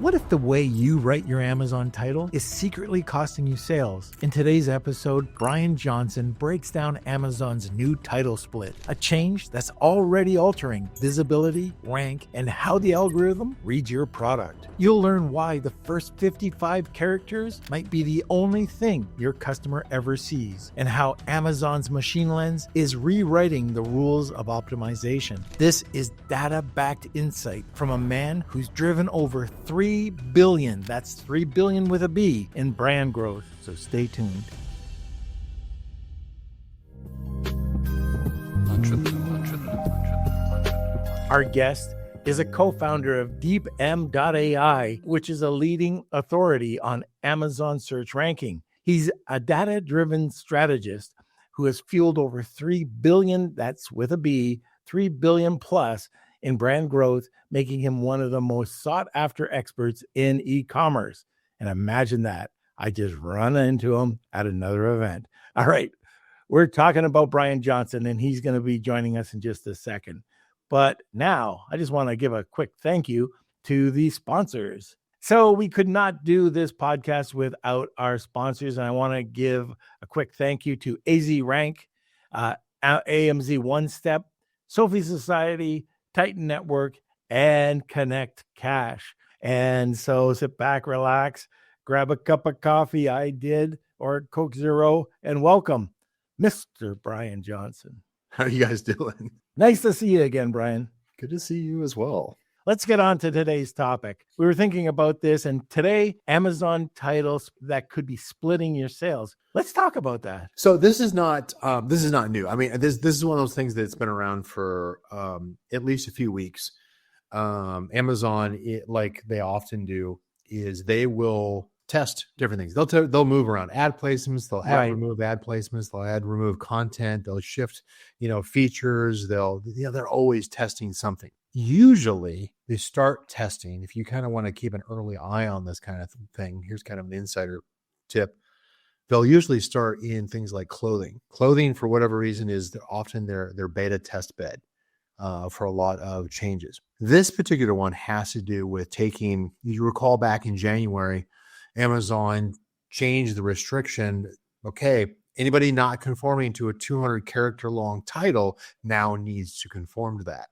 What if the way you write your Amazon title is secretly costing you sales? In today's episode, Brian Johnson breaks down Amazon's new title split, a change that's already altering visibility, rank, and how the algorithm reads your product. You'll learn why the first 55 characters might be the only thing your customer ever sees, and how Amazon's machine lens is rewriting the rules of optimization. This is data-backed insight from a man who's driven over 3 billion, that's 3 billion with a B, in brand growth. So stay tuned. Our guest is a co-founder of DeepM.ai, which is a leading authority on Amazon search ranking. He's a data-driven strategist who has fueled over 3 billion, that's with a B, 3 billion plus in brand growth, making him one of the most sought-after experts in e-commerce. And imagine that. I just run into him at another event. All right, we're talking about Brian Johnson, and he's going to be joining us in just a second. But now, I just want to give a quick thank you to the sponsors. So we could not do this podcast without our sponsors, and I want to give a quick thank you to AZ Rank, AMZ One Step, Sophie Society, Titan Network, and Connect Cash. And so sit back, relax, grab a cup of coffee, I did, or Coke Zero, and welcome, Mr. Brian Johnson. How are you guys doing? Nice to see you again, Brian. Good to see you as well. Let's get on to today's topic. We were thinking about this, and today, Amazon titles that could be splitting your sales. Let's talk about that. So this is not new. I mean, this is one of those things that's been around for at least a few weeks. Amazon, like they often do, is they will test different things. They'll move around ad placements. They'll add remove ad placements. They'll add remove content. They'll shift features. They're always testing something. Usually they start testing. If you kind of want to keep an early eye on this kind of thing, here's kind of an insider tip. They'll usually start in things like clothing. Clothing, for whatever reason, is often their beta test bed for a lot of changes. This particular one has to do with you recall back in January, Amazon changed the restriction. Okay, anybody not conforming to a 200 character long title now needs to conform to that.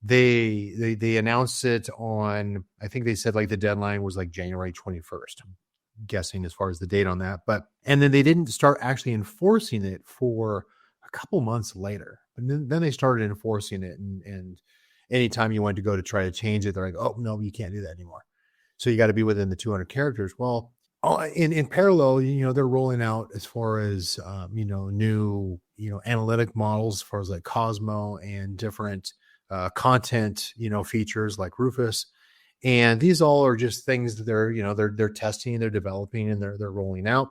They announced it on, I think they said like the deadline was like January 21st. I'm guessing as far as the date on that. And then they didn't start actually enforcing it for a couple months later. And then they started enforcing it. And anytime you went to go to try to change it, they're like, oh, no, you can't do that anymore. So you got to be within the 200 characters. Well, in parallel, they're rolling out as far as, new, analytic models as far as like Cosmo and different content, features like Rufus. And these all are just things that they're testing, they're developing, and they're rolling out.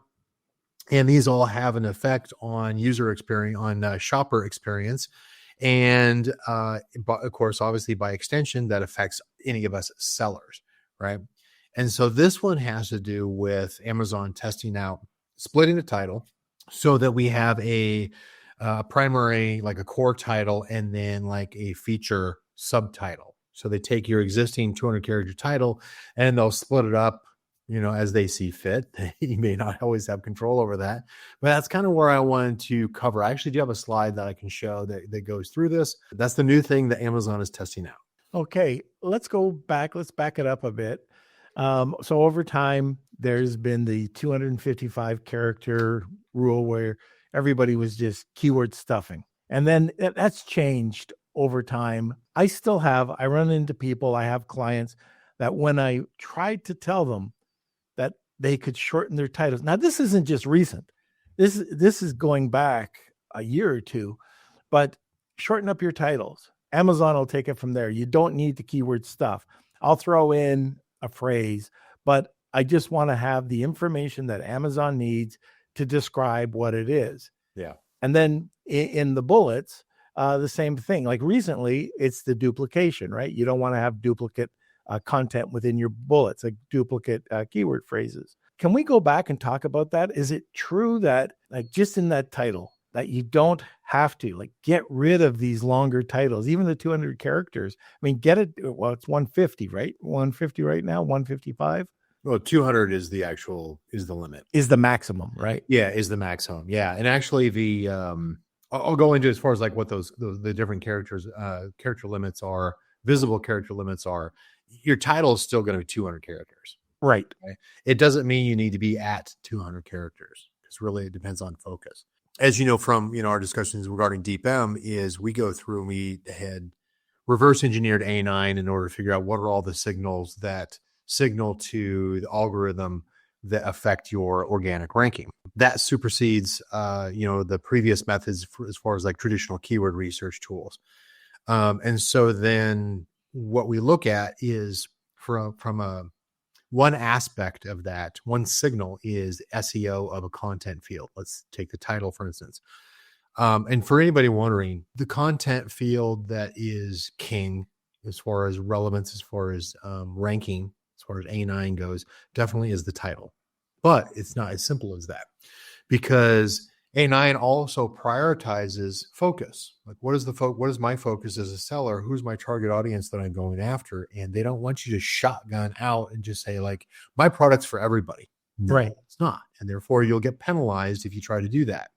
And these all have an effect on user experience, on shopper experience. And of course, obviously by extension, that affects any of us sellers, right? And so this one has to do with Amazon testing out, splitting the title so that we have a primary, like a core title, and then like a feature subtitle. So they take your existing 200 character title and they'll split it up, as they see fit. You may not always have control over that, but that's kind of where I wanted to cover. I actually do have a slide that I can show that goes through this. That's the new thing that Amazon is testing out. Okay, let's go back. Let's back it up a bit. So over time, there's been the 255 character rule where everybody was just keyword stuffing. And then that's changed over time. I run into people, I have clients that when I tried to tell them that they could shorten their titles. Now, this isn't just recent. This is going back a year or two, but shorten up your titles. Amazon will take it from there. You don't need the keyword stuff. I'll throw in a phrase, but I just want to have the information that Amazon needs to describe what it is. Yeah. And then in the bullets, the same thing. Like recently, it's the duplication, right? You don't want to have duplicate content within your bullets, like duplicate keyword phrases. Can we go back and talk about that? Is it true that like just in that title, that you don't have to like get rid of these longer titles, even the 200 characters. I mean, get it. Well, it's 150, right? 150 right now, 155. Well, 200 is the limit. Is the maximum, right? Yeah, is the maximum. Yeah, and actually the I'll go into as far as like what the different character limits are, visible character limits are. Your title is still going to be 200 characters. Right. Okay? It doesn't mean you need to be at 200 characters because really it depends on focus. As you know from our discussions regarding DeepM, is we go through and we had reverse engineered A9 in order to figure out what are all the signals that signal to the algorithm that affect your organic ranking. That supersedes, the previous methods as far as like traditional keyword research tools. And so then what we look at is from one aspect of that, one signal is SEO of a content field. Let's take the title, for instance. And for anybody wondering, the content field that is king as far as relevance, as far as ranking, as far as A9 goes, definitely is the title. But it's not as simple as that, because A9 also prioritizes focus. Like, what is my focus as a seller? Who's my target audience that I'm going after? And they don't want you to shotgun out and just say like, my product's for everybody. No, Right. it's not. And therefore you'll get penalized if you try to do that.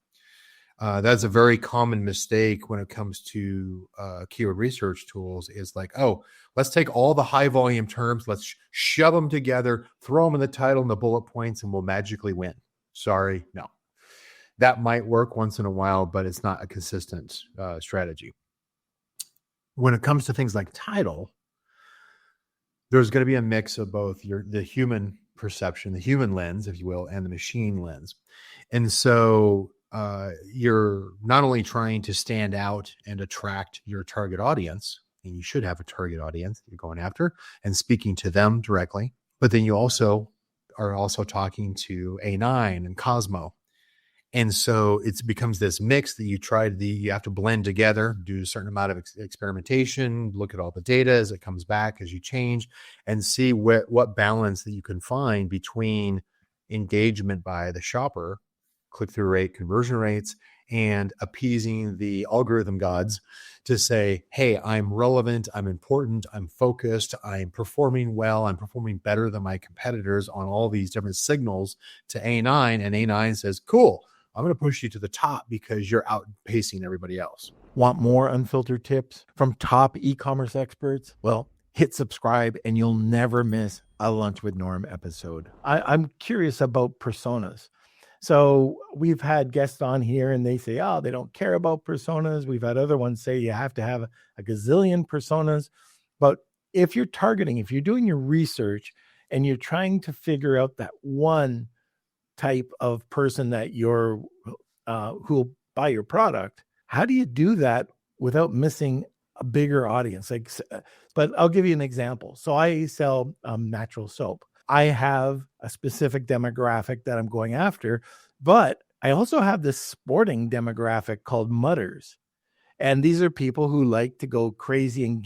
That's a very common mistake when it comes to keyword research tools, is like, oh, let's take all the high volume terms, let's shove them together, throw them in the title and the bullet points, and we'll magically win. Sorry, no. That might work once in a while, but it's not a consistent strategy. When it comes to things like title, there's going to be a mix of both the human perception, the human lens, if you will, and the machine lens. And so you're not only trying to stand out and attract your target audience, and you should have a target audience that you're going after and speaking to them directly, but then you also are talking to A9 and Cosmo. And so it becomes this mix that you have to blend together, do a certain amount of experimentation, look at all the data as it comes back, as you change, and see what balance that you can find between engagement by the shopper, click-through rate, conversion rates, and appeasing the algorithm gods to say, hey, I'm relevant, I'm important, I'm focused, I'm performing well, I'm performing better than my competitors on all these different signals to A9, and A9 says, cool, I'm going to push you to the top because you're outpacing everybody else. Want more unfiltered tips from top e-commerce experts? Well, hit subscribe and you'll never miss a Lunch with Norm episode. I'm curious about personas. So we've had guests on here and they say, oh, they don't care about personas. We've had other ones say you have to have a gazillion personas. But if you're doing your research and you're trying to figure out that one type of person that who'll buy your product, how do you do that without missing a bigger audience? But I'll give you an example. So I sell natural soap. I have a specific demographic that I'm going after, but I also have this sporting demographic called mudders. And these are people who like to go crazy and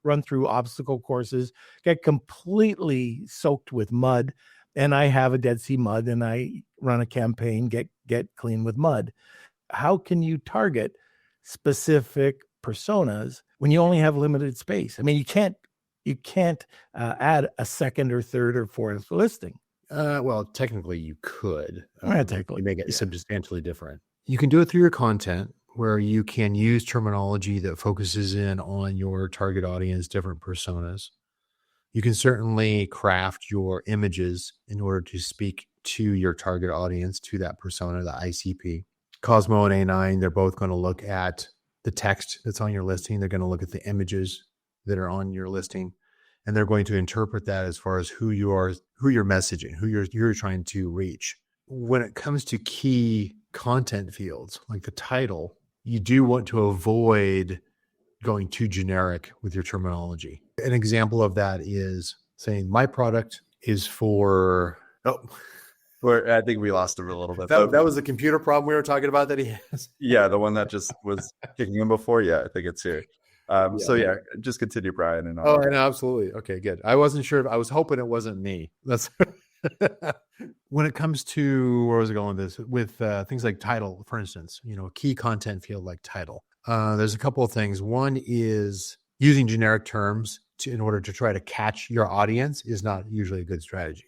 run through obstacle courses, get completely soaked with mud. And I have a Dead Sea Mud and I run a campaign, get clean with mud. How can you target specific personas when you only have limited space? I mean, you can't add a second or third or fourth listing. Well, technically you could. Technically, make it substantially different. You can do it through your content, where you can use terminology that focuses in on your target audience, different personas. You can certainly craft your images in order to speak to your target audience, to that persona, the ICP. Cosmo and A9, they're both going to look at the text that's on your listing. They're going to look at the images that are on your listing, and they're going to interpret that as far as who you're messaging, who you're trying to reach. When it comes to key content fields like the title, you do want to avoid going too generic with your terminology. An example of that is saying my product is for I think we lost him a little bit. That was the computer problem we were talking about that he has. Yeah, the one that just was kicking him before. Yeah, I think it's here. So just continue, Brian. And no, absolutely. Okay, good. I wasn't sure. I was hoping it wasn't me. That's when it comes to, where was I going with this? With things like title, for instance, a key content field like title. There's a couple of things. One is using generic terms in order to try to catch your audience is not usually a good strategy.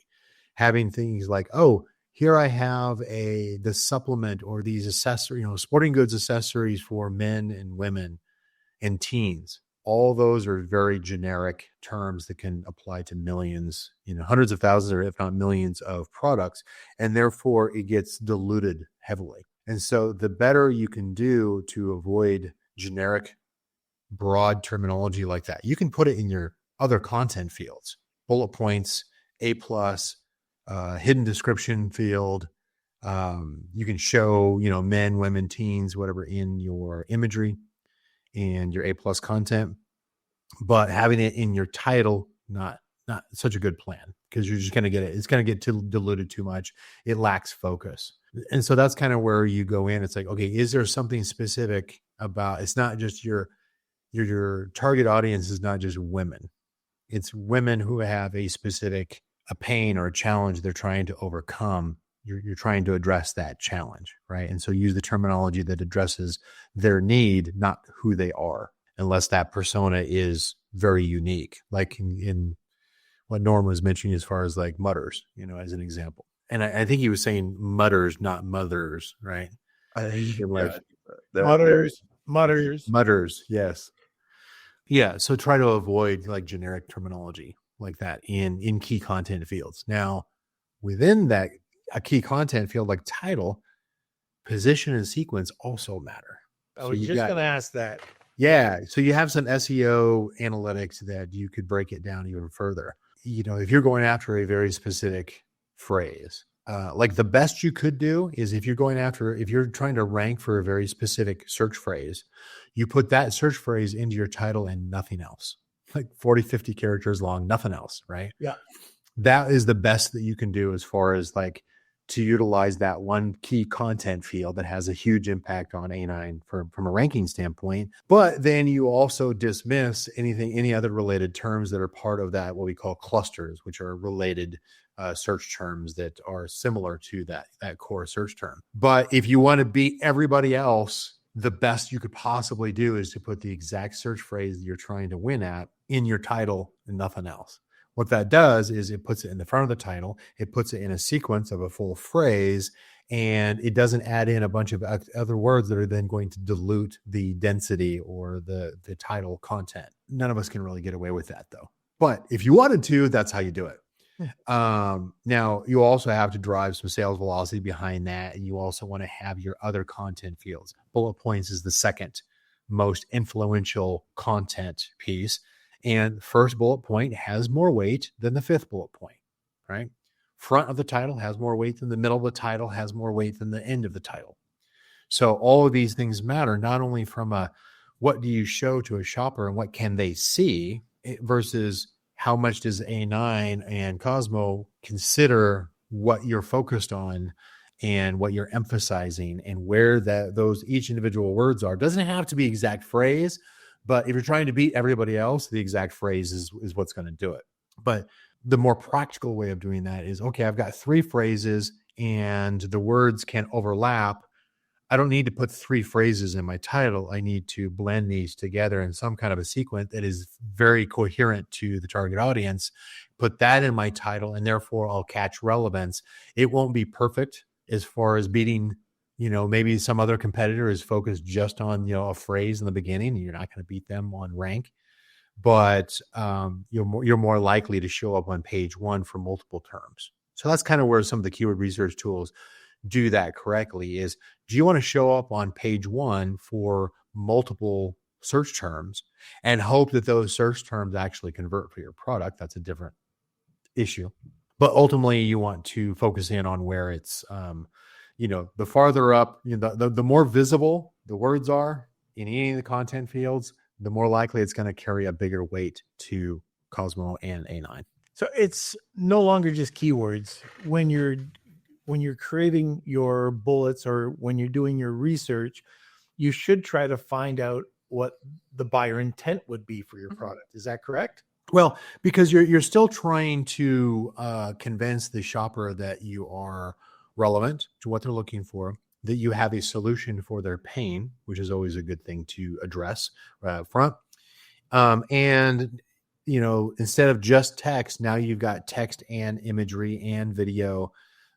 Having things like, oh, here I have the supplement or these accessories, sporting goods accessories for men and women and teens. All those are very generic terms that can apply to millions, hundreds of thousands or if not millions of products. And therefore it gets diluted heavily. And so the better you can do to avoid generic, broad terminology like that, you can put it in your other content fields, bullet points, A+, hidden description field. You can show, men, women, teens, whatever in your imagery and your A+ content, but having it in your title, not such a good plan, because you're just going to get it. It's going to get diluted too much. It lacks focus. And so that's kind of where you go in. It's like, okay, is there something specific about, it's not just your target audience is not just women. It's women who have a specific, a pain or a challenge they're trying to overcome. You're trying to address that challenge, right? And so use the terminology that addresses their need, not who they are, unless that persona is very unique, like in what Norm was mentioning as far as like mutters, as an example. And I think he was saying mutters, not mothers, right? I think Mutters. Yes. Yeah. So try to avoid like generic terminology like that in key content fields. Now, within that, a key content field like title, position and sequence also matter. I was just going to ask that. Yeah. So you have some SEO analytics that you could break it down even further. If you're going after a very specific phrase, like the best you could do is if you're trying to rank for a very specific search phrase, you put that search phrase into your title and nothing else, like 40, 50 characters long, nothing else, right? Yeah. That is the best that you can do as far as like to utilize that one key content field that has a huge impact on A9 from a ranking standpoint. But then you also dismiss any other related terms that are part of that, what we call clusters, which are related search terms that are similar to that core search term. But if you want to beat everybody else, the best you could possibly do is to put the exact search phrase that you're trying to win at in your title and nothing else. What that does is it puts it in the front of the title, it puts it in a sequence of a full phrase, and it doesn't add in a bunch of other words that are then going to dilute the density or the title content. None of us can really get away with that though. But if you wanted to, that's how you do it. Now, you also have to drive some sales velocity behind that, and you also want to have your other content fields. Bullet points is the second most influential content piece. And first bullet point has more weight than the fifth bullet point, right? Front of the title has more weight than the middle of the title, has more weight than the end of the title. So all of these things matter, not only from what do you show to a shopper and what can they see versus how much does A9 and Cosmo consider what you're focused on and what you're emphasizing and where those each individual words are. Doesn't have to be exact phrase, but if you're trying to beat everybody else, the exact phrase is what's going to do it. But the more practical way of doing that is, okay, I've got 3 phrases and the words can overlap. I don't need to put 3 phrases in my title. I need to blend these together in some kind of a sequence that is very coherent to the target audience. Put that in my title, and therefore I'll catch relevance. It won't be perfect as far as beating, maybe some other competitor is focused just on, a phrase in the beginning, and you're not going to beat them on rank. But you're more likely to show up on page 1 for multiple terms. So that's kind of where some of the keyword research tools do that correctly is, do you want to show up on page 1 for multiple search terms and hope that those search terms actually convert for your product? That's a different issue. But ultimately you want to focus in on where it's, the farther up, the more visible the words are in any of the content fields, the more likely it's going to carry a bigger weight to Cosmo and A9. So it's no longer just keywords. When you're creating your bullets or when you're doing your research, you should try to find out what the buyer intent would be for your product. Is that correct? Well, because you're still trying to convince the shopper that you are relevant to what they're looking for, that you have a solution for their pain, which is always a good thing to address right up front. And instead of just text, now you've got text and imagery and video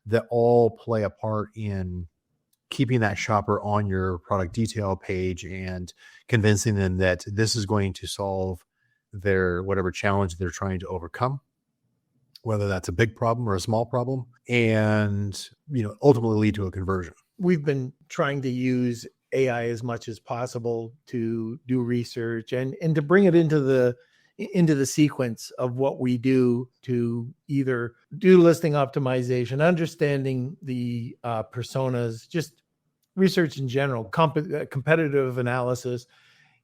that all play a part in keeping that shopper on your product detail page and convincing them that this is going to solve their whatever challenge they're trying to overcome, whether that's a big problem or a small problem, and ultimately lead to a conversion. We've been trying to use AI as much as possible to do research and to bring it into the sequence of what we do, to either do listing optimization, understanding the personas, just research in general, competitive analysis.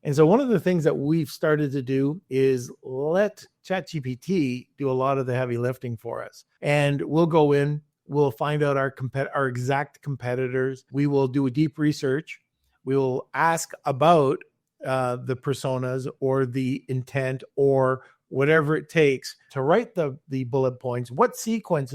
And so one of the things that we've started to do is let ChatGPT do a lot of the heavy lifting for us. And we'll go in, we'll find out our exact competitors. We will do a deep research. We will ask about the personas or the intent or whatever it takes to write the bullet points. What sequence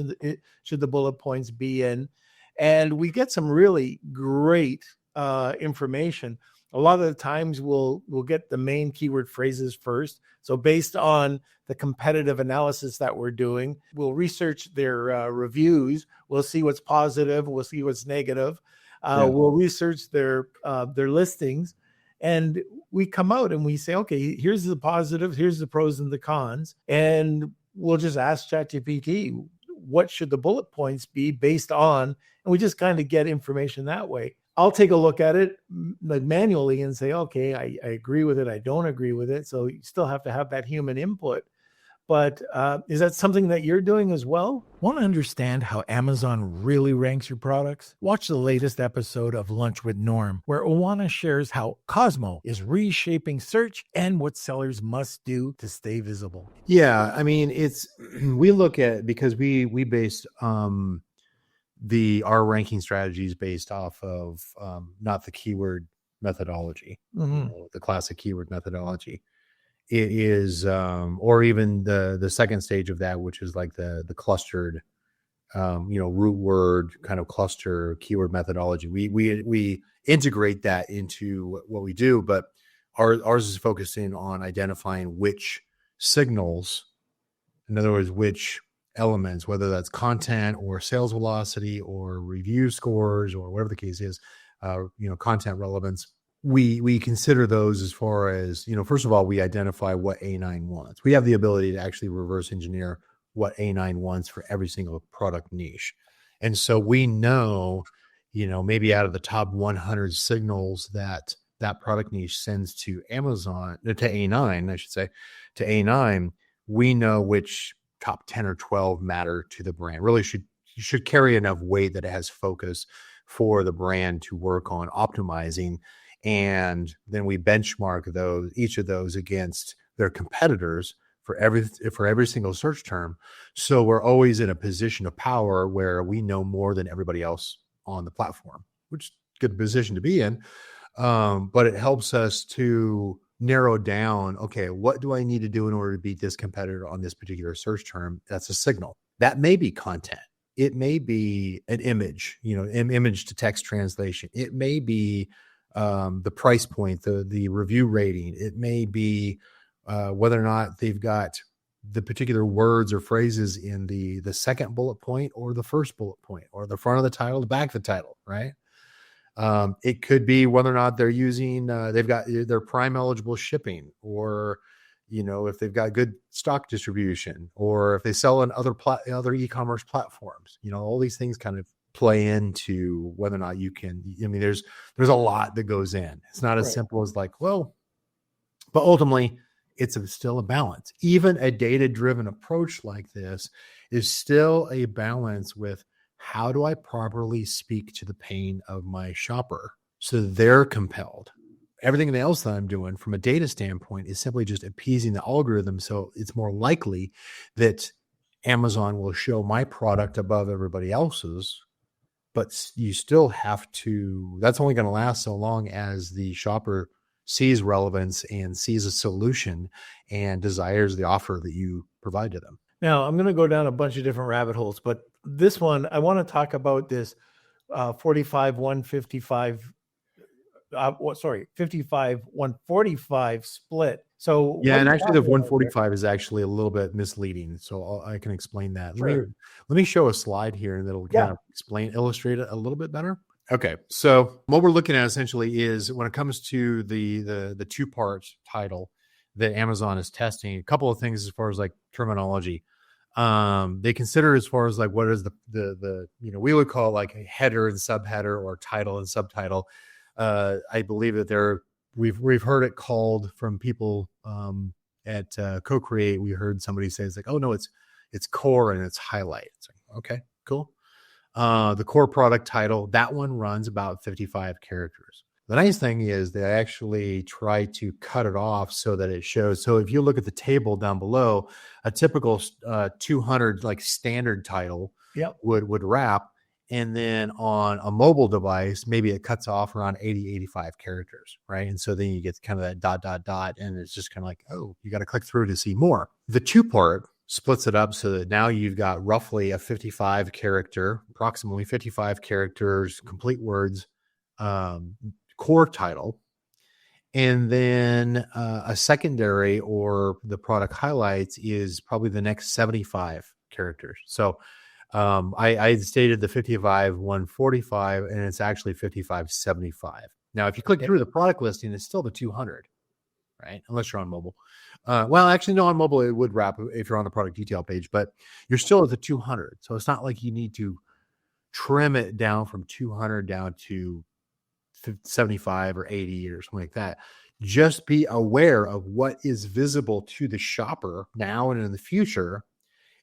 should the bullet points be in? And we get some really great information. A lot of the times we'll get the main keyword phrases first. So based on the competitive analysis that we're doing, we'll research their reviews. We'll see what's positive. We'll see what's negative. We'll research their listings, and we come out and we say, okay, here's the positives, here's the pros and the cons. And we'll just ask ChatGPT, what should the bullet points be based on? And we just kind of get information that way. I'll take a look at it manually and say, okay, I agree with it. I don't agree with it. So you still have to have that human input. But is that something that you're doing as well? Want to understand how Amazon really ranks your products? Watch the latest episode of Lunch with Norm, where Owana shares how Cosmo is reshaping search and what sellers must do to stay visible. Yeah, I mean, we look at, because we based our ranking strategies based off of not the keyword methodology, the classic keyword methodology. It is, or even the second stage of that, which is like the clustered, root word kind of cluster keyword methodology. We integrate that into what we do, but ours is focusing on identifying which signals, in other words, which elements, whether that's content or sales velocity or review scores or whatever the case is, content relevance. We consider those as far as, first of all, we identify what A9 wants. We have the ability to actually reverse engineer what A9 wants for every single product niche. And so we know, maybe out of the top 100 signals that product niche sends to Amazon, to A9, I should say, to A9, we know which top 10 or 12 matter to the brand. Really should carry enough weight that it has focus for the brand to work on optimizing. And then we benchmark each of those against their competitors for every single search term. So we're always in a position of power where we know more than everybody else on the platform, which is a good position to be in. But it helps us to narrow down, okay, what do I need to do in order to beat this competitor on this particular search term? That's a signal. That may be content. It may be an image, an image to text translation. It may be the price point, the review rating. It may be whether or not they've got the particular words or phrases in the second bullet point or the first bullet point or the front of the title, the back of the title, right? It could be whether or not they're using, they've got their Prime eligible shipping, or, if they've got good stock distribution, or if they sell on other e-commerce platforms. All these things kind of play into whether or not you can. I mean, there's a lot that goes in. It's not as simple as like, well, but ultimately it's still a balance. Even a data-driven approach like this is still a balance with, how do I properly speak to the pain of my shopper so they're compelled? Everything else that I'm doing from a data standpoint is simply just appeasing the algorithm. So it's more likely that Amazon will show my product above everybody else's, but you still have to, that's only going to last so long as the shopper sees relevance and sees a solution and desires the offer that you provide to them. Now, I'm going to go down a bunch of different rabbit holes, but this one, I want to talk about this 45, 155, 55, 145 split. So Yeah, what and are you actually the talking about here? 145 is actually a little bit misleading. So I can explain that. Sure. Let me show a slide here and that'll kind Yeah. of illustrate it a little bit better. Okay, so what we're looking at essentially is when it comes to the two-part title that Amazon is testing, a couple of things as far as like terminology. They consider as far as like what is the we would call it like a header and subheader or title and subtitle. I believe that we've heard it called from people at Co-Create. We heard somebody say it's like, oh no, it's core and it's highlight. It's like, okay, cool. The core product title, that one runs about 55 characters. The nice thing is they actually try to cut it off so that it shows. So if you look at the table down below, a typical 200 like standard title would wrap. And then on a mobile device, maybe it cuts off around 80, 85 characters, right? And so then you get kind of that ... And it's just kind of like, oh, you got to click through to see more. The two-part splits it up so that now you've got roughly a 55 character, approximately 55 characters, complete words, core title. And then a secondary or the product highlights is probably the next 75 characters. So I stated the 55, 145, and it's actually 55, 75. Now, if you click through the product listing, it's still the 200, right? Unless you're on mobile. Well, actually, no, on mobile, it would wrap if you're on the product detail page, but you're still at the 200. So it's not like you need to trim it down from 200 down to 75 or 80 or something like that. Just be aware of what is visible to the shopper now and in the future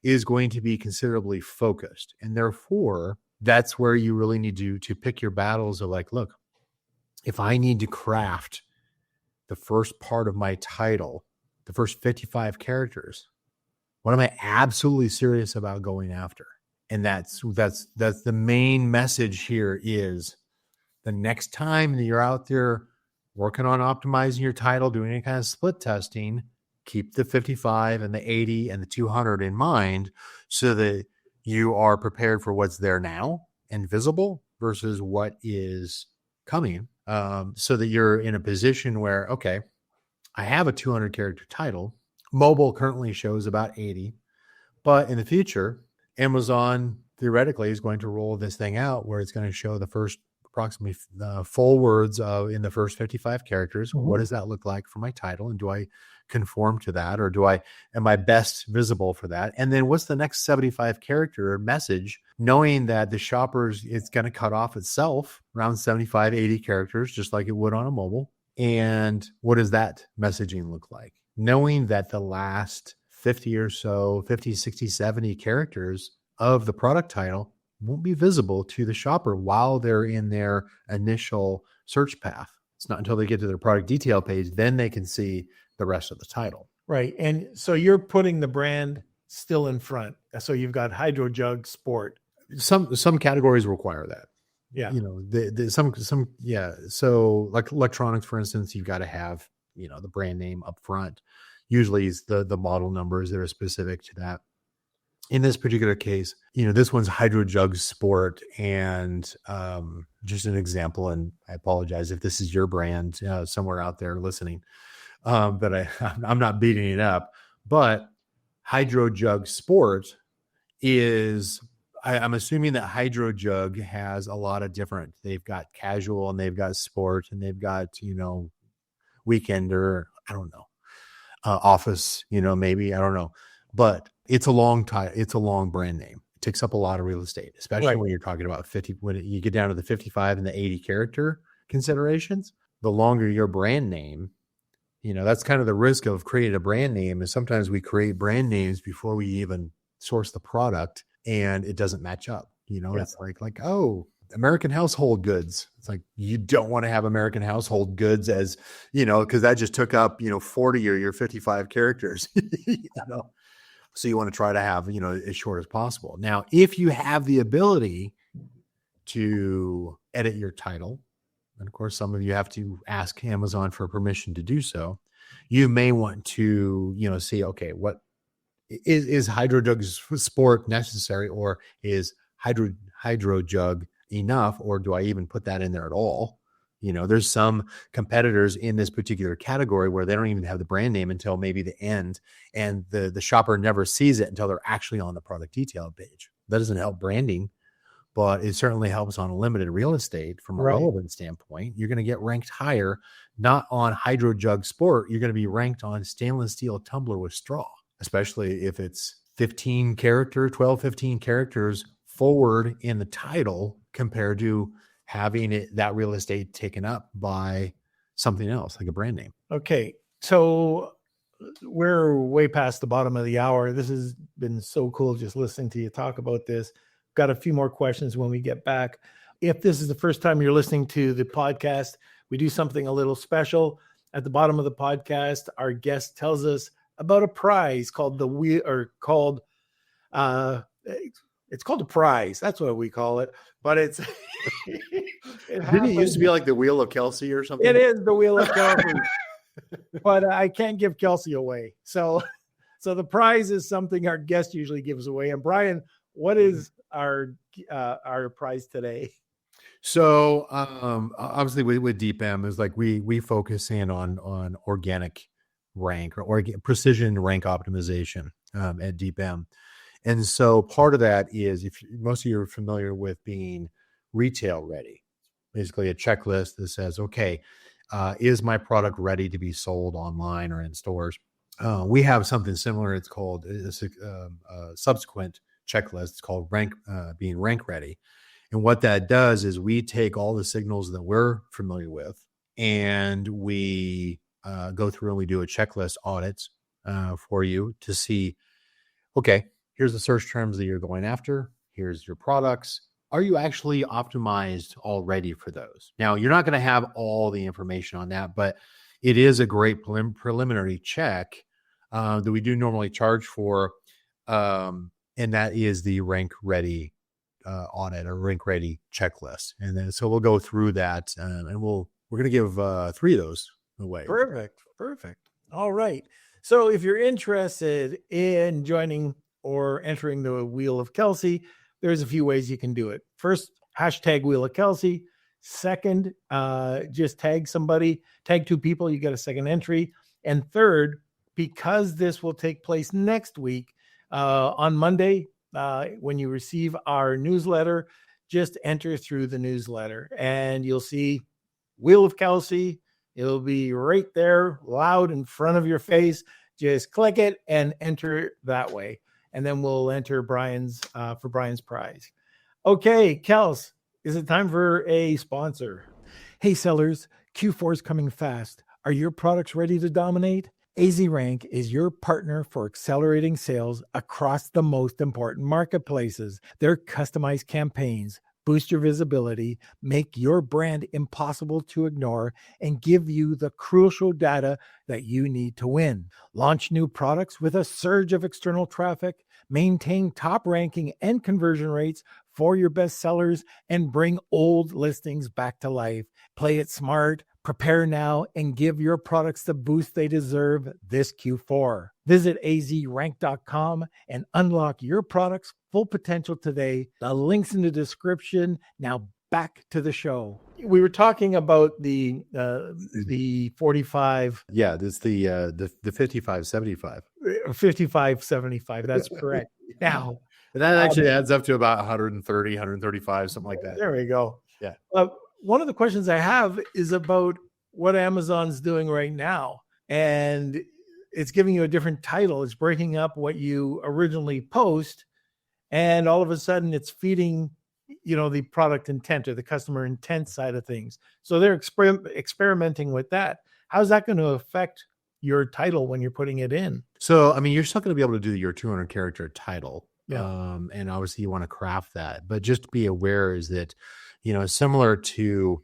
is going to be considerably focused. And therefore, that's where you really need to pick your battles of like, look, if I need to craft the first part of my title, the first 55 characters, what am I absolutely serious about going after? And that's the main message here is the next time that you're out there working on optimizing your title, doing any kind of split testing, keep the 55 and the 80 and the 200 in mind so that you are prepared for what's there now and visible versus what is coming. So that you're in a position where, okay, I have a 200 character title. Mobile currently shows about 80, but in the future, Amazon theoretically is going to roll this thing out where it's going to show the first approximately full words in the first 55 characters. Mm-hmm. What does that look like for my title? And do I conform to that? Or am I best visible for that? And then what's the next 75 character message, knowing that the shoppers, it's going to cut off itself around 75, 80 characters, just like it would on a mobile. And what does that messaging look like? Knowing that the last 50 or so, 50, 60, 70 characters of the product title won't be visible to the shopper while they're in their initial search path. It's not until they get to their product detail page, then they can see the rest of the title. Right. And so you're putting the brand still in front. So you've got Hydro Jug Sport. Some categories require that. Yeah. Yeah. So like electronics, for instance, you've got to have, the brand name up front. Usually it's the model numbers that are specific to that. In this particular case, this one's Hydro Jug Sport, and just an example, and I apologize if this is your brand somewhere out there listening, but I'm not beating it up, but Hydro Jug Sport is, I'm assuming that Hydro Jug has a lot of different, they've got casual and they've got sport and they've got, weekender, I don't know, office, maybe, I don't know, but it's a long time. It's a long brand name. It takes up a lot of real estate, especially when you're talking about 50, when you get down to the 55 and the 80 character considerations, the longer your brand name, that's kind of the risk of creating a brand name is sometimes we create brand names before we even source the product and it doesn't match up. It's like, oh, American household goods. It's like, you don't want to have American household goods as, because that just took up, 40 or your 55 characters, So you want to try to have, as short as possible. Now, if you have the ability to edit your title, and of course, some of you have to ask Amazon for permission to do so. You may want to, see, okay, what is Hydrojug Sport necessary, or is Hydrojug enough, or do I even put that in there at all? There's some competitors in this particular category where they don't even have the brand name until maybe the end, and the shopper never sees it until they're actually on the product detail page. That doesn't help branding, but it certainly helps on limited real estate from a relevant standpoint. You're going to get ranked higher, not on Hydrojug Sport. You're going to be ranked on stainless steel tumbler with straw, especially if it's 15 characters forward in the title compared to having that real estate taken up by something else, like a brand name. Okay. So we're way past the bottom of the hour. This has been so cool just listening to you talk about this. Got a few more questions when we get back. If this is the first time you're listening to the podcast, we do something a little special. At the bottom of the podcast, our guest tells us about a prize called it's called a prize. That's what we call it. But it's Didn't it used to be like the Wheel of Kelsey or something? It is the Wheel of Kelsey. But I can't give Kelsey away. So the prize is something our guest usually gives away. And Brian, what is our prize today? So obviously with DeepM is like we focus in on organic rank or precision rank optimization at DeepM. And so part of that is, if most of you are familiar with being retail ready, basically a checklist that says, okay, is my product ready to be sold online or in stores? We have something similar. It's called a subsequent checklist. It's called being rank ready. And what that does is we take all the signals that we're familiar with, and we go through and we do a checklist audits for you to see, okay, here's the search terms that you're going after. Here's your products. Are you actually optimized already for those? Now, you're not going to have all the information on that, but it is a great preliminary check that we do normally charge for. And that is the rank ready audit or rank ready checklist. And then, so we'll go through that and we're going to give 3 of those away. Perfect. All right. So if you're interested in joining or entering the Wheel of Kelsey, there's a few ways you can do it. First, hashtag Wheel of Kelsey. Second, just tag somebody, tag 2 people, you get a second entry. And third, because this will take place next week, on Monday, when you receive our newsletter, just enter through the newsletter and you'll see Wheel of Kelsey. It'll be right there, loud in front of your face. Just click it and enter that way. And then we'll enter Brian's prize. Okay, Kels, is it time for a sponsor? Hey, sellers, Q4 is coming fast. Are your products ready to dominate? AZRank is your partner for accelerating sales across the most important marketplaces. Their customized campaigns boost your visibility, make your brand impossible to ignore, and give you the crucial data that you need to win. Launch new products with a surge of external traffic, maintain top ranking and conversion rates for your best sellers, and bring old listings back to life. Play it smart, prepare now, and give your products the boost they deserve this Q4. Visit azrank.com and unlock your product's full potential today. The link's in the description. Now back to the show. We were talking about the 45. Yeah, this the 5575. 5575. That's correct. Now, that actually adds up to about 130, 135, something like that. There we go. Yeah. One of the questions I have is about what Amazon's doing right now. And it's giving you a different title. It's breaking up what you originally post. And all of a sudden it's feeding, the product intent or the customer intent side of things. So they're experimenting with that. How's that going to affect your title when you're putting it in? So, you're still going to be able to do your 200 character title. Yeah. And obviously you want to craft that, but just be aware is that, similar to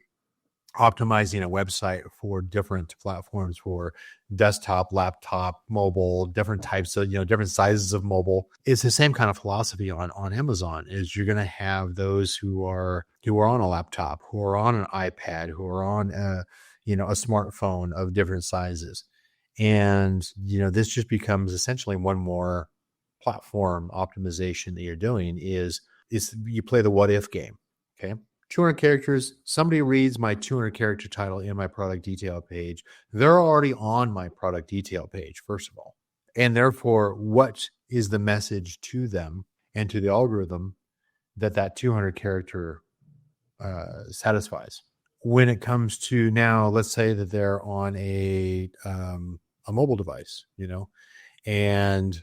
optimizing a website for different platforms, for desktop, laptop, mobile, different types of, different sizes of mobile. It's the same kind of philosophy on Amazon. Is you're going to have those who are on a laptop, who are on an iPad, who are on a smartphone of different sizes. And, this just becomes essentially one more platform optimization that you're doing is you play the what if game. Okay. 200 characters. Somebody reads my 200 character title in my product detail page. They're already on my product detail page, first of all. And therefore, what is the message to them and to the algorithm that 200 character satisfies? When it comes to now, let's say that they're on a mobile device, and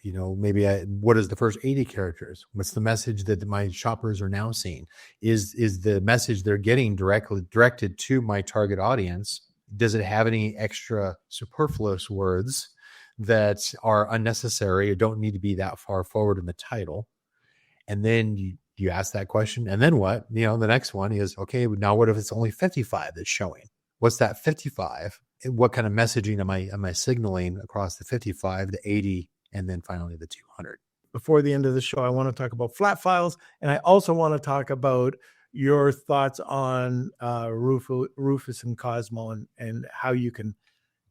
maybe what is the first 80 characters? What's the message that my shoppers are now seeing? Is the message they're getting directed to my target audience? Does it have any extra superfluous words that are unnecessary or don't need to be that far forward in the title? And then you ask that question. And then what? The next one is, okay, now what if it's only 55 that's showing? What's that 55? What kind of messaging am I signaling across the 55, the 80, and then finally the 200? Before the end of the show, I want to talk about flat files. And I also want to talk about your thoughts on Rufus and Cosmo and how you can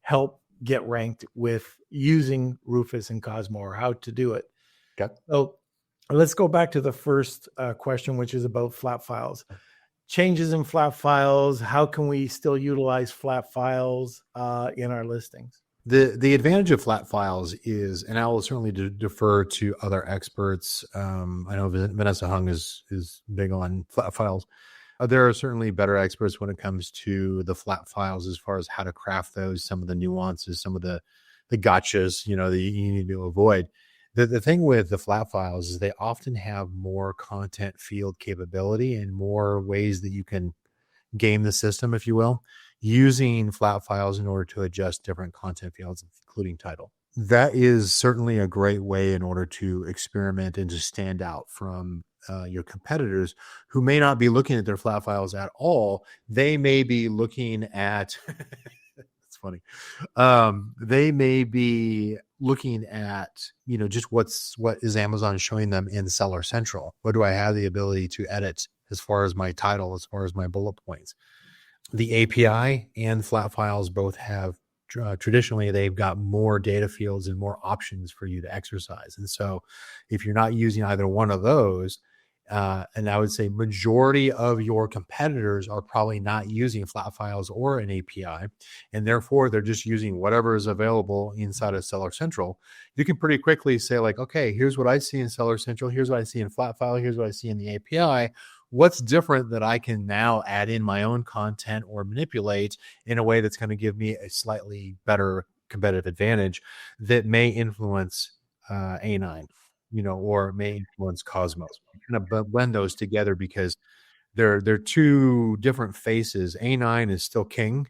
help get ranked with using Rufus and Cosmo, or how to do it. Okay. So let's go back to the first question, which is about flat files. Changes in flat files. How can we still utilize flat files in our listings? The advantage of flat files is, and I will certainly defer to other experts. I know Vanessa Hung is big on flat files. There are certainly better experts when it comes to the flat files as far as how to craft those, some of the nuances, some of the gotchas, that you need to avoid. The thing with the flat files is they often have more content field capability and more ways that you can game the system, if you will, using flat files in order to adjust different content fields, including title. That is certainly a great way in order to experiment and to stand out from your competitors who may not be looking at their flat files at all. They may be looking at, it's funny. They may be looking at, just what is Amazon showing them in Seller Central? What do I have the ability to edit as far as my title, as far as my bullet points? The API and flat files both have, traditionally, they've got more data fields and more options for you to exercise. And so if you're not using either one of those, and I would say majority of your competitors are probably not using flat files or an API, and therefore they're just using whatever is available inside of Seller Central, you can pretty quickly say like, okay, here's what I see in Seller Central. Here's what I see in flat file. Here's what I see in the API. What's different that I can now add in my own content or manipulate in a way that's going to give me a slightly better competitive advantage that may influence A9, or may influence Cosmos. Kind of blend those together because they're two different faces. A9 is still king,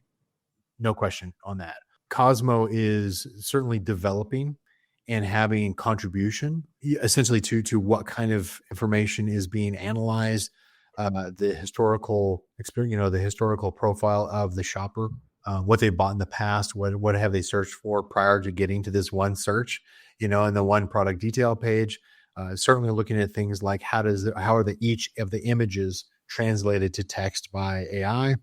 no question on that. Cosmo is certainly developing and having contribution essentially to what kind of information is being analyzed, the historical experience, the historical profile of the shopper, what they bought in the past, what have they searched for prior to getting to this one search, in the one product detail page. Certainly looking at things like how are each of the images translated to text by AI.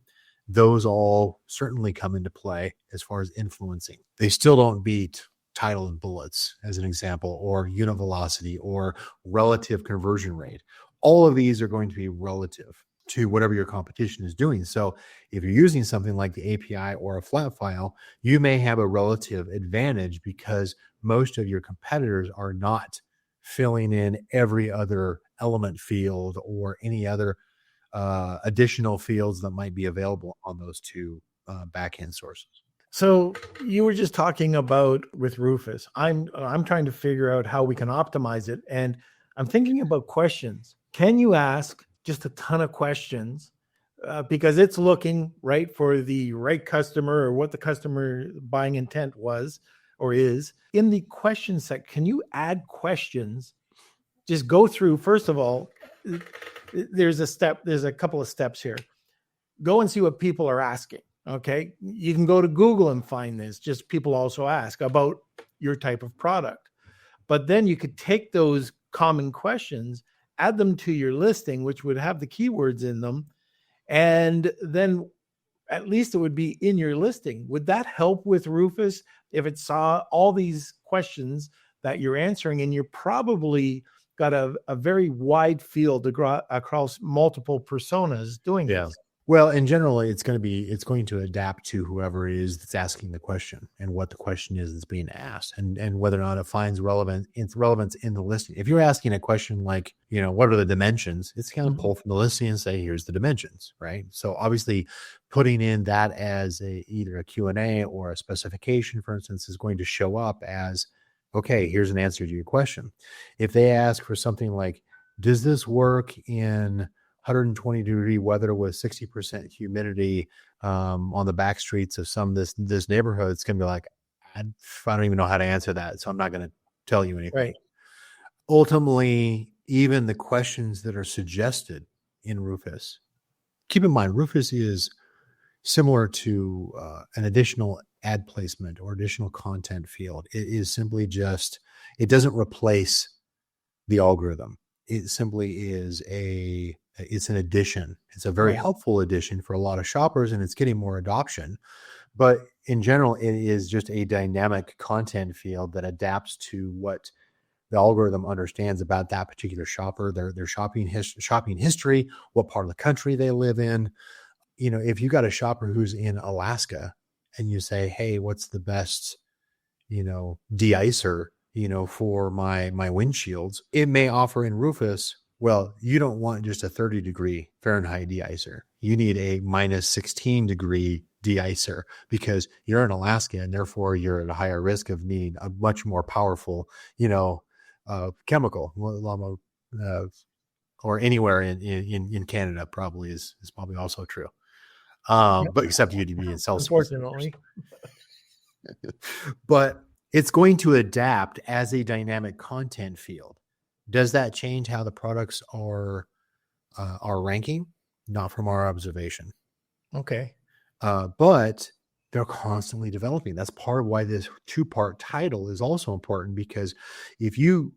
Those all certainly come into play as far as influencing. They still don't beat title and bullets as an example, or unit velocity, or relative conversion rate. All of these are going to be relative to whatever your competition is doing. So if you're using something like the API or a flat file, you may have a relative advantage because most of your competitors are not filling in every other element field or any other additional fields that might be available on those two backend sources. So you were just talking about with Rufus. I'm trying to figure out how we can optimize it, and I'm thinking about questions. Can you ask just a ton of questions because it's looking right for the right customer or what the customer buying intent was or is in the question set? Can you add questions? Just go through. First of all, there's a couple of steps here. go and see what people are asking. Okay. You can go to Google and find this. Just people also ask about your type of product. But then you could take those common questions, add them to your listing, which would have the keywords in them. And then at least it would be in your listing. Would that help with Rufus if it saw all these questions that you're answering, and you're probably got a very wide field across multiple personas doing this? Well, in general, it's going to adapt to whoever it is that's asking the question and what the question is that's being asked, and whether or not it finds relevance in the listing. If you're asking a question like, what are the dimensions, it's going to pull from the listing and say, here's the dimensions, right? So obviously putting in that as either a Q&A or a specification, for instance, is going to show up as, okay, here's an answer to your question. If they ask for something like, does this work in 120-degree weather with 60% humidity on the back streets of this neighborhood, it's going to be like, I don't even know how to answer that, so I'm not going to tell you anything. Right. Ultimately, even the questions that are suggested in Rufus, keep in mind, Rufus is similar to an additional ad placement or additional content field. It is simply just, it doesn't replace the algorithm. It simply is it's an addition. It's a very helpful addition for a lot of shoppers, and it's getting more adoption. But in general, it is just a dynamic content field that adapts to what the algorithm understands about that particular shopper, their shopping history, what part of the country they live in. If you got a shopper who's in Alaska and you say, hey, what's the best, de-icer, for my windshields, it may offer in Rufus, well, you don't want just a 30-degree Fahrenheit de-icer. You need a minus 16-degree de-icer because you're in Alaska, and therefore you're at a higher risk of needing a much more powerful, chemical, or anywhere in Canada probably is probably also true. But except you'd be in Celsius. Unfortunately. But it's going to adapt as a dynamic content field. Does that change how the products are ranking? Not from our observation. Okay. But they're constantly developing. That's part of why this 2-part title is also important, because if you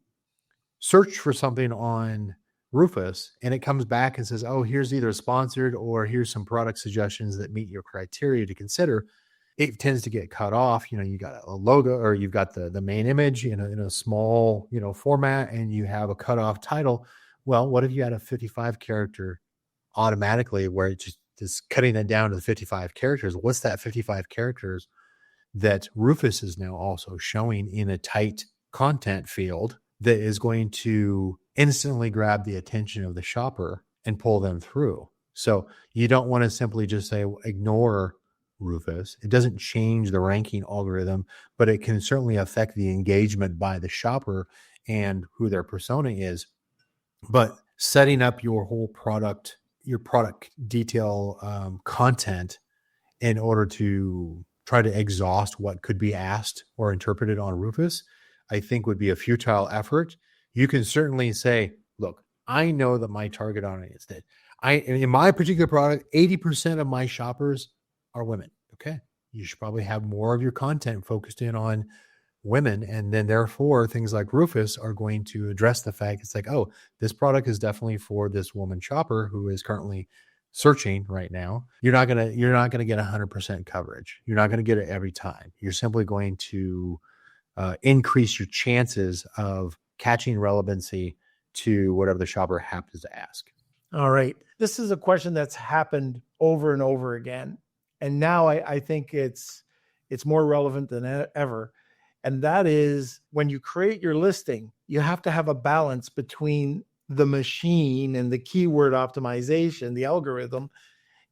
search for something on Rufus and it comes back and says, oh, here's either sponsored or here's some product suggestions that meet your criteria to consider, it tends to get cut off. You got a logo, or you've got the main image in a small, format, and you have a cutoff title. Well, what if you had a 55 character automatically, where it just is cutting it down to the 55 characters? What's that 55 characters that Rufus is now also showing in a tight content field that is going to instantly grab the attention of the shopper and pull them through? So you don't want to simply just say, ignore Rufus. It doesn't change the ranking algorithm, but it can certainly affect the engagement by the shopper and who their persona is. But setting up your whole product, your product detail content in order to try to exhaust what could be asked or interpreted on Rufus, I think would be a futile effort. You can certainly say, look, I know that my target audience, that in my particular product, 80% of my shoppers are women. Okay. You should probably have more of your content focused in on women. And then therefore things like Rufus are going to address the fact it's like, oh, this product is definitely for this woman shopper who is currently searching right now. You're not going to get 100% coverage. You're not going to get it every time. You're simply going to increase your chances of catching relevancy to whatever the shopper happens to ask. All right. This is a question that's happened over and over again. And now I think it's more relevant than ever. And that is, when you create your listing, you have to have a balance between the machine and the keyword optimization, the algorithm,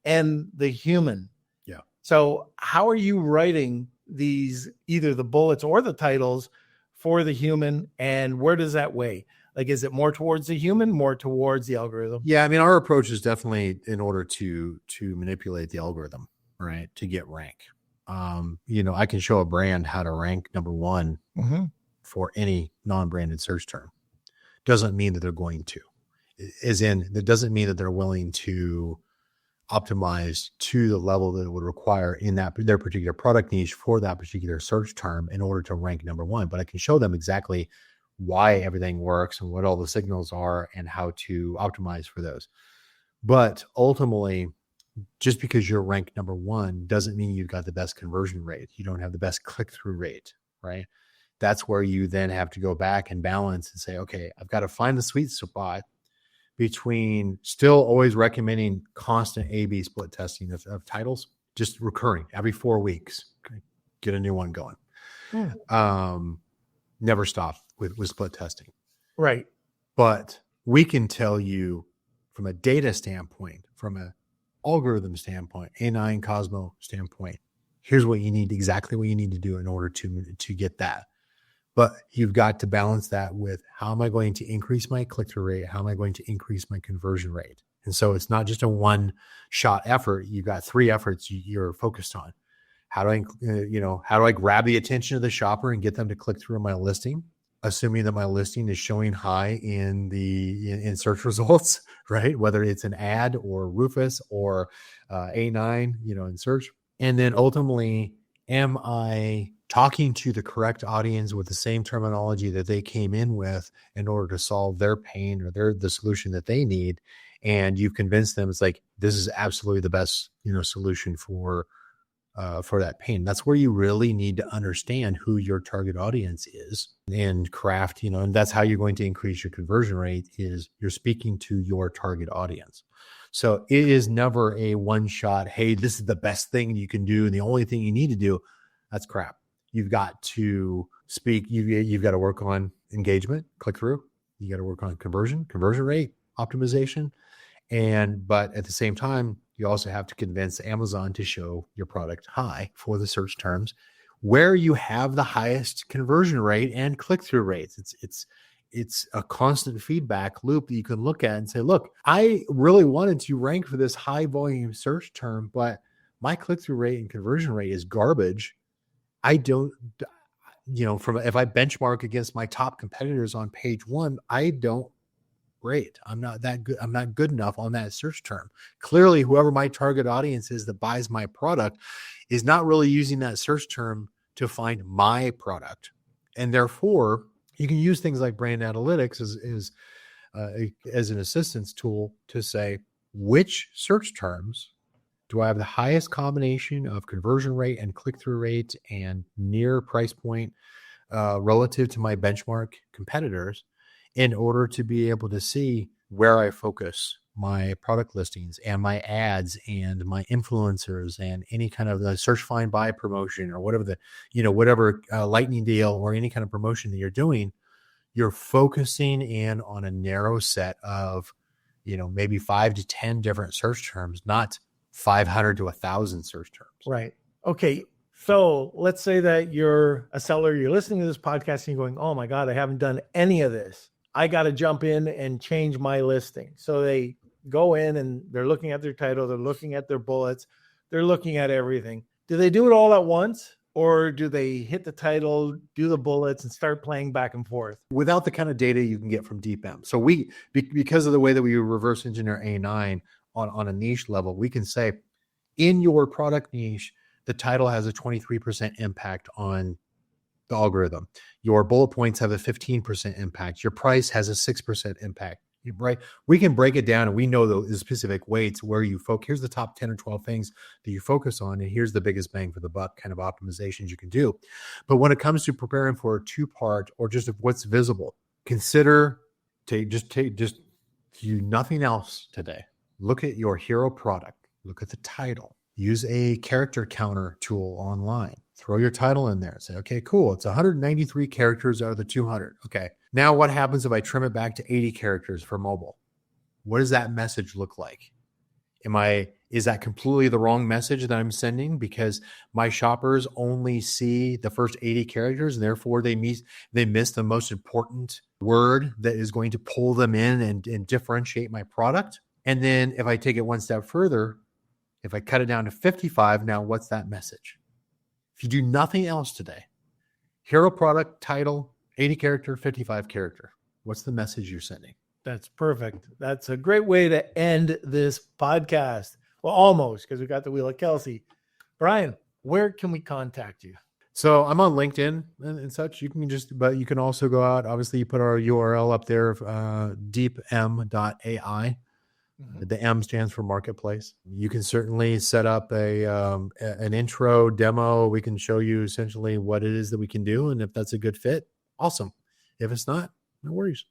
and the human. Yeah. So how are you writing these, either the bullets or the titles, for the human, and where does that weigh? Like, is it more towards the human, more towards the algorithm? Yeah, I mean, our approach is definitely in order to manipulate the algorithm, right, to get rank. I can show a brand how to rank number one for any non-branded search term. Doesn't mean that they're going to. As in, that doesn't mean that they're willing to optimized to the level that it would require in their particular product niche for that particular search term in order to rank number one. But I can show them exactly why everything works and what all the signals are and how to optimize for those. But ultimately, just because you're ranked number one doesn't mean you've got the best conversion rate. You don't have the best click-through rate, right? That's where you then have to go back and balance and say, okay, I've got to find the sweet spot between still always recommending constant A/B split testing of titles, just recurring every 4 weeks. Okay, get a new one going. Never stop with split testing. Right. But we can tell you from a data standpoint, from an algorithm standpoint, A9 Cosmo standpoint, here's what you need, exactly what you need to do in order to get that. But you've got to balance that with how am I going to increase my click-through rate? How am I going to increase my conversion rate? And so it's not just a one-shot effort. You've got 3 efforts you're focused on. How do I grab the attention of the shopper and get them to click through my listing, assuming that my listing is showing high in search results, right? Whether it's an ad or Rufus or A9, in search. And then ultimately, am I talking to the correct audience with the same terminology that they came in with in order to solve their pain or the solution that they need? And you've convinced them it's like, this is absolutely the best, solution for that pain. That's where you really need to understand who your target audience is and craft, and that's how you're going to increase your conversion rate is you're speaking to your target audience. So it is never a one shot, hey, this is the best thing you can do and the only thing you need to do. That's crap. You've got to speak. You've got to work on engagement, click through. You got to work on conversion rate, optimization. But at the same time, you also have to convince Amazon to show your product high for the search terms where you have the highest conversion rate and click-through rates. It's a constant feedback loop that you can look at and say, look, I really wanted to rank for this high volume search term, but my click-through rate and conversion rate is garbage. I don't, if I benchmark against my top competitors on page 1, I don't rate. I'm not that good. I'm not good enough on that search term. Clearly, whoever my target audience is that buys my product is not really using that search term to find my product. And therefore, you can use things like brand analytics as an assistance tool to say, which search terms do I have the highest combination of conversion rate and click-through rate and near price point relative to my benchmark competitors in order to be able to see where I focus my product listings and my ads and my influencers and any kind of the search, find, buy promotion or whatever whatever lightning deal or any kind of promotion that you're doing. You're focusing in on a narrow set of, maybe 5 to 10 different search terms, not 500 to 1,000 search terms. Right. Okay. So let's say that you're a seller, you're listening to this podcast and you're going, oh my God, I haven't done any of this. I got to jump in and change my listing. So they go in and they're looking at their title, they're looking at their bullets, they're looking at everything. Do they do it all at once? Or do they hit the title, do the bullets, and start playing back and forth? Without the kind of data you can get from DeepM. So because of the way that we reverse engineer A9 on a niche level, we can say in your product niche, the title has a 23% impact on the algorithm. Your bullet points have a 15% impact. Your price has a 6% impact, right? We can break it down and we know the specific weights where you focus. Here's the top 10 or 12 things that you focus on. And here's the biggest bang for the buck kind of optimizations you can do. But when it comes to preparing for a 2-part or just of what's visible, consider just do nothing else today. Look at your hero product. Look at the title. Use a character counter tool online. Throw your title in there. Say, okay, cool. It's 193 characters out of the 200. Okay. Now what happens if I trim it back to 80 characters for mobile? What does that message look like? Is that completely the wrong message that I'm sending because my shoppers only see the first 80 characters and therefore they miss the most important word that is going to pull them in and differentiate my product? And then if I take it one step further, if I cut it down to 55, now what's that message? If you do nothing else today, hero product, title, 80 character, 55 character, what's the message you're sending? That's perfect. That's a great way to end this podcast. Well, almost, because we got the wheel of Kelsey. Brian, where can we contact you? So I'm on LinkedIn and such. You can but you can also go out. Obviously, you put our URL up there, deepm.ai. The M stands for marketplace. You can certainly set up an intro demo. We can show you essentially what it is that we can do. And if that's a good fit, awesome. If it's not, no worries.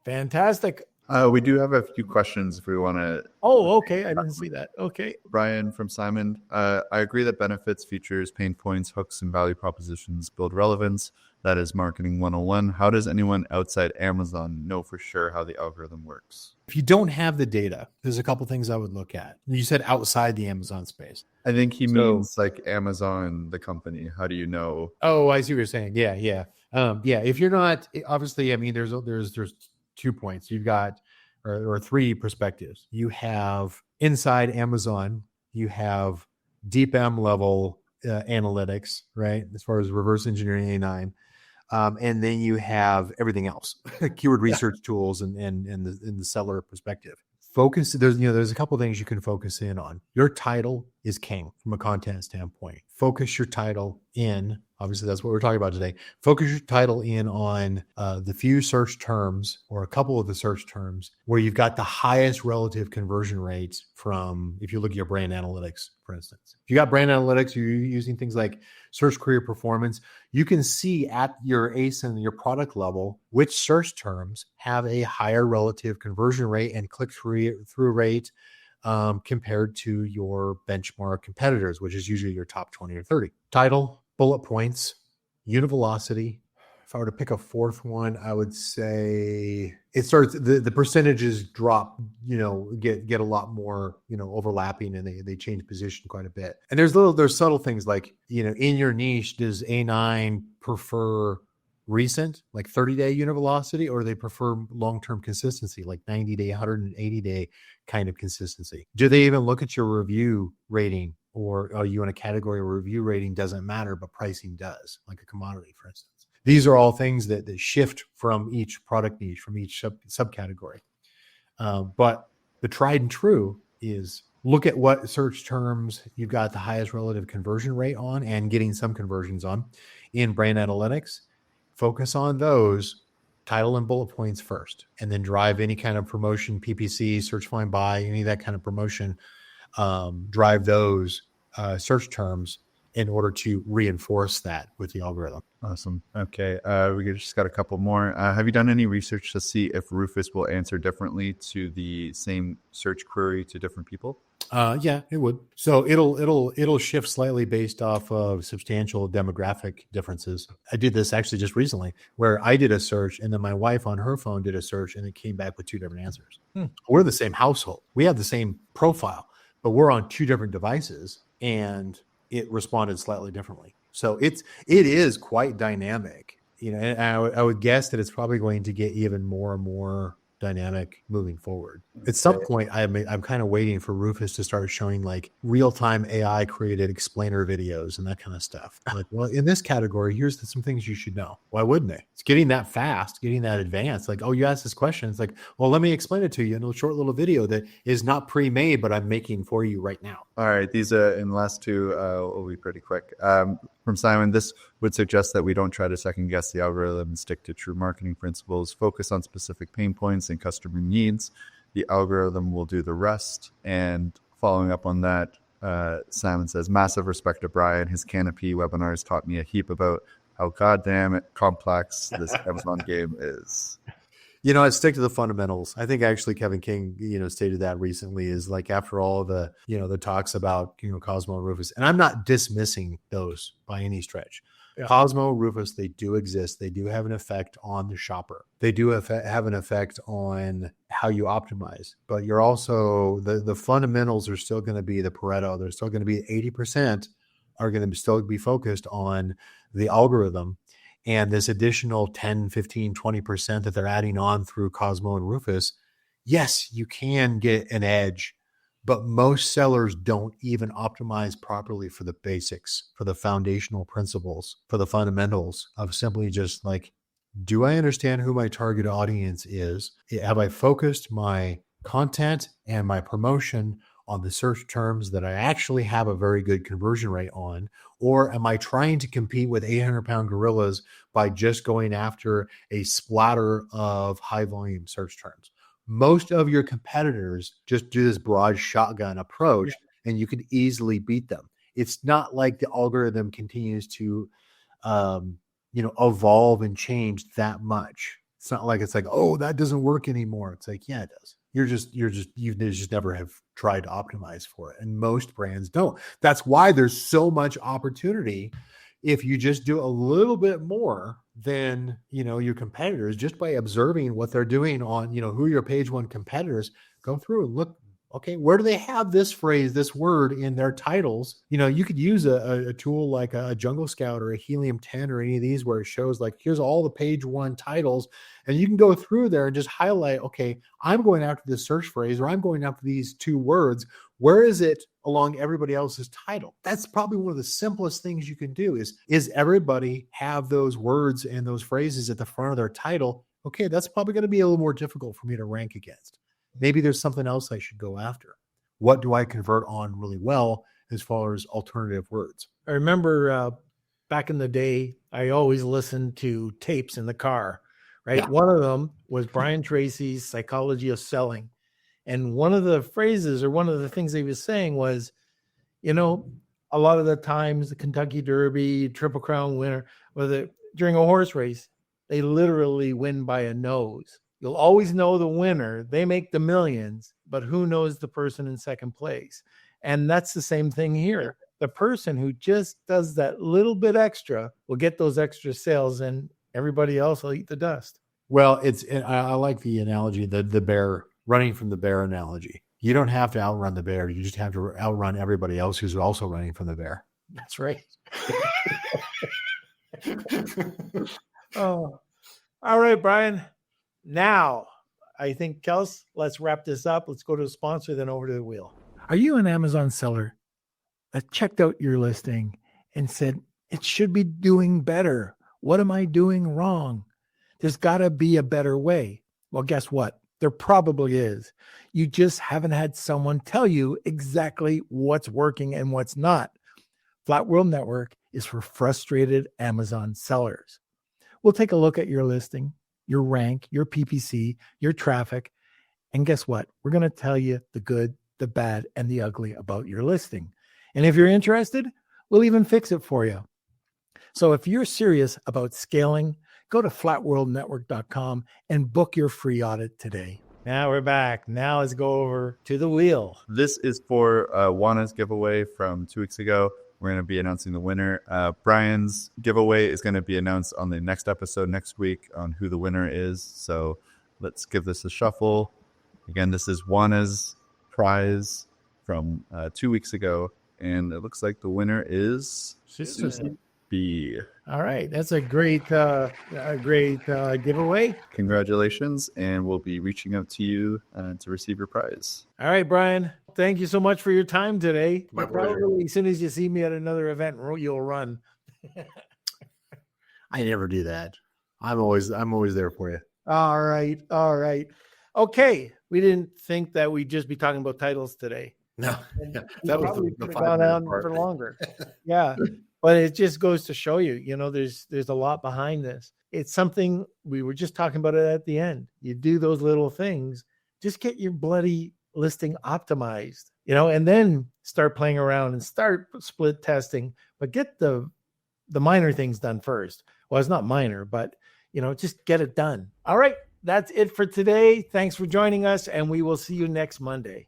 Fantastic. We do have a few questions if we want to. Oh, okay. I didn't see that. Okay. Brian from Simon. I agree that benefits, features, pain points, hooks, and value propositions build relevance. That is marketing 101. How does anyone outside Amazon know for sure how the algorithm works? If you don't have the data, there's a couple things I would look at. You said outside the Amazon space. I think he means like Amazon, the company. How do you know? Oh, I see what you're saying. Yeah. If you're not, obviously, I mean, there's 2 points. You've got, or 3 perspectives. You have inside Amazon, you have deep M level analytics, right? As far as reverse engineering A9. And then you have everything else, keyword research tools and the seller perspective. Focus. There's a couple of things you can focus in on. Your title is king from a content standpoint. Focus your title in. Obviously, that's what we're talking about today. Focus your title in on the few search terms or a couple of the search terms where you've got the highest relative conversion rates from, if you look at your brand analytics, for instance. If you got brand analytics, you're using things like search query performance, you can see at your ACE and your product level which search terms have a higher relative conversion rate and click-through rate compared to your benchmark competitors, which is usually your top 20 or 30. Title, bullet points, unit velocity. If I were to pick a fourth one, I would say it starts, the percentages drop, get a lot more, overlapping, and they change position quite a bit. And there's subtle things like, in your niche, does A9 prefer recent, like 30-day unit velocity, or they prefer long-term consistency, like 90-day, 180-day kind of consistency? Do they even look at your review rating, or are you in a category where review rating doesn't matter, but pricing does, like a commodity, for instance? These are all things that shift from each product niche, from each subcategory. But the tried and true is look at what search terms you've got the highest relative conversion rate on and getting some conversions on in brand analytics. Focus on those, title and bullet points first, and then drive any kind of promotion, PPC, search, find, buy, any of that kind of promotion. Drive those search terms in order to reinforce that with the algorithm. Awesome. Okay. We just got a couple more. Have you done any research to see if Rufus will answer differently to the same search query to different people? Yeah, it would. So it'll shift slightly based off of substantial demographic differences. I did this actually just recently, where I did a search and then my wife on her phone did a search, and it came back with 2 different answers. We're the same household. We have the same profile, but we're on 2 different devices, and it responded slightly differently. So it is quite dynamic, and I would guess that it's probably going to get even more and more dynamic moving forward. At some point, I'm kind of waiting for Rufus to start showing like real-time AI created explainer videos and that kind of stuff. Like, well, in this category, here's some things you should know. Why wouldn't they? It's getting that fast, getting that advanced. Like, oh, you asked this question. It's like, well, let me explain it to you in a short little video that is not pre-made, but I'm making for you right now. All right. These in the last 2 will be pretty quick. From Simon, this would suggest that we don't try to second guess the algorithm and stick to true marketing principles. Focus on specific pain points and customer needs. The algorithm will do the rest. And following up on that, Simon says, massive respect to Brian. His Canopy webinars taught me a heap about how goddamn complex this Amazon game is. I stick to the fundamentals. I think actually Kevin King, stated that recently, is like after all the, the talks about, Cosmo and Rufus, and I'm not dismissing those by any stretch. Yeah. Cosmo, Rufus, they do exist. They do have an effect on the shopper. They do have an effect on how you optimize, but you're also, the fundamentals are still going to be the Pareto. They're still going to be 80% are going to still be focused on the algorithm. And this additional 10, 15, 20% that they're adding on through Cosmo and Rufus, yes, you can get an edge, but most sellers don't even optimize properly for the basics, for the foundational principles, for the fundamentals of simply just like, do I understand who my target audience is? Have I focused my content and my promotion on the search terms that I actually have a very good conversion rate on? Or am I trying to compete with 800-pound gorillas by just going after a splatter of high volume search terms? Most of your competitors just do this broad shotgun approach, and you can easily beat them. It's not like the algorithm continues to, evolve and change that much. It's not like it's like, oh, that doesn't work anymore. It's like, yeah, it does. You just never have tried to optimize for it. And most brands don't. That's why there's so much opportunity. If you just do a little bit more than, your competitors, just by observing what they're doing on, who your page one competitors, go through and look, okay, where do they have this phrase, this word in their titles? You could use a tool like a Jungle Scout or a Helium 10 or any of these where it shows like, here's all the page one titles. And you can go through there and just highlight, okay, I'm going after this search phrase, or I'm going after these two words. Where is it along everybody else's title? That's probably one of the simplest things you can do is everybody have those words and those phrases at the front of their title. Okay, that's probably going to be a little more difficult for me to rank against. Maybe there's something else I should go after. What do I convert on really well as far as alternative words? I remember back in the day, I always listened to tapes in the car, right? Yeah. One of them was Brian Tracy's Psychology of Selling. And one of the phrases or one of the things he was saying was, a lot of the times the Kentucky Derby, Triple Crown winner, during a horse race, they literally win by a nose. You'll always know the winner. They make the millions, but who knows the person in second place? And that's the same thing here. The person who just does that little bit extra will get those extra sales, and everybody else will eat the dust. Well, I like the analogy, the bear, running from the bear analogy. You don't have to outrun the bear. You just have to outrun everybody else who's also running from the bear. That's right. Oh, all right, Brian. Now, I think, Kels, let's wrap this up. Let's go to a sponsor, then over to the wheel. Are you an Amazon seller that checked out your listing and said, it should be doing better? What am I doing wrong? There's got to be a better way. Well, guess what? There probably is. You just haven't had someone tell you exactly what's working and what's not. Flat World Network is for frustrated Amazon sellers. We'll take a look at your listing, your rank, your PPC, your traffic. And guess what? We're going to tell you the good, the bad, and the ugly about your listing. And if you're interested, we'll even fix it for you. So if you're serious about scaling, go to flatworldnetwork.com and book your free audit today. Now we're back. Now let's go over to the wheel. This is for Juana's giveaway from 2 weeks ago. We're going to be announcing the winner. Brian's giveaway is going to be announced on the next episode next week on who the winner is. So let's give this a shuffle. Again, this is Juana's prize from 2 weeks ago. And it looks like the winner is Susan B. All right. That's a great giveaway. Congratulations. And we'll be reaching out to you to receive your prize. All right, Brian. Thank you so much for your time today. Probably as soon as you see me at another event, you'll run. I never do that. I'm always there for you. All right. Okay. We didn't think that we'd just be talking about titles today. No, that was the gone on for longer. Yeah. But it just goes to show you, there's a lot behind this. It's something we were just talking about it at the end. You do those little things, just get your bloody listing optimized, and then start playing around and start split testing, but get the minor things done first. Well, it's not minor, but just get it done. All right. That's it for today. Thanks for joining us, and we will see you next Monday.